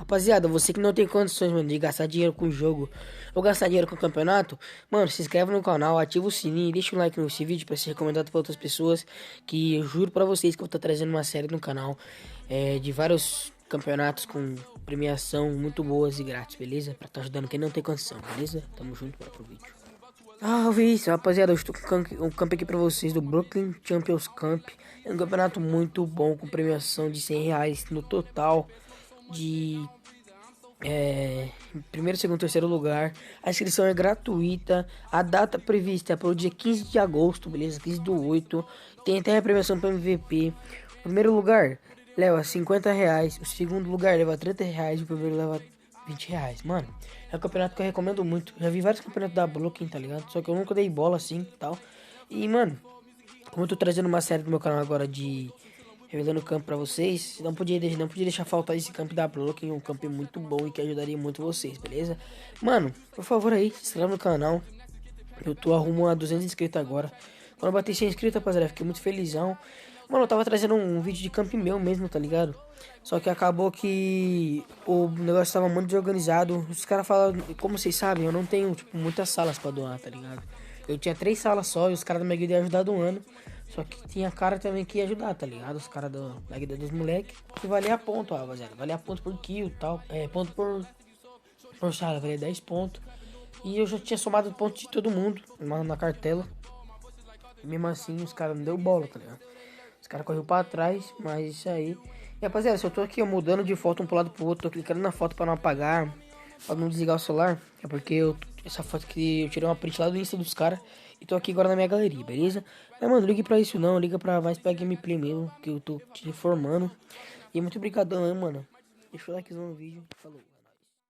Rapaziada, você que não tem condições, mano, de gastar dinheiro com o jogo ou gastar dinheiro com o campeonato, mano, se inscreve no canal, ativa o sininho e deixa um like nesse vídeo pra ser recomendado pra outras pessoas. Que eu juro pra vocês que eu vou estar trazendo uma série no canal de vários campeonatos com premiação muito boas e grátis, beleza? Pra estar ajudando quem não tem condição, beleza? Tamo junto, bora pro vídeo. Ah, eu vi isso, rapaziada. Eu estou com um camp aqui pra vocês do Brooklyn Champions Camp. É um campeonato muito bom, com premiação de R$ 100 no total. De primeiro, segundo, terceiro lugar. A inscrição é gratuita. A data prevista é para o dia 15 de agosto, beleza? 15/8. Tem até a premiação para MVP. O primeiro lugar leva R$ 50. O segundo lugar leva R$ 30. O primeiro leva R$ 20. Mano, é um campeonato que eu recomendo muito. Já vi vários campeonatos da Brooklyn, tá ligado? Só que eu nunca dei bola assim e tal. E, mano, como eu tô trazendo uma série do meu canal agora de revelando o campo pra vocês, não podia deixar faltar esse campo da Brooklyn, um campo muito bom e que ajudaria muito vocês, beleza? Mano, por favor aí, se inscreve no canal. Eu tô arrumando a 200 inscritos agora. Quando eu bater 100 inscritos, rapaziada, fiquei muito felizão. Mano, eu tava trazendo um vídeo de camp meu mesmo, tá ligado? Só que acabou que o negócio tava muito desorganizado. Os caras falaram, como vocês sabem, eu não tenho, tipo, muitas salas pra doar, tá ligado? Eu tinha 3 salas só e os caras da minha guilda iam ajudar doando. Só que tinha cara também que ia ajudar, tá ligado? Os caras da guilda dos moleques. Que valia ponto, ó, rapaziada. Valia ponto por kill e tal. Ponto por sala, valia 10 pontos. E eu já tinha somado pontos de todo mundo na cartela. E mesmo assim, os caras não deu bola, tá ligado? Os caras correram pra trás, mas isso aí. E rapaziada, se eu tô aqui ó, mudando de foto um pro lado pro outro, tô clicando na foto pra não apagar, pra não desligar o celular, é porque essa foto que eu tirei uma print lá do Insta dos caras e tô aqui agora na minha galeria, beleza? Mas mano, ligue pra isso não, liga pra mais pra gameplay mesmo, que eu tô te informando. E muito obrigadão, hein, mano. Deixa o likezão no vídeo, falou.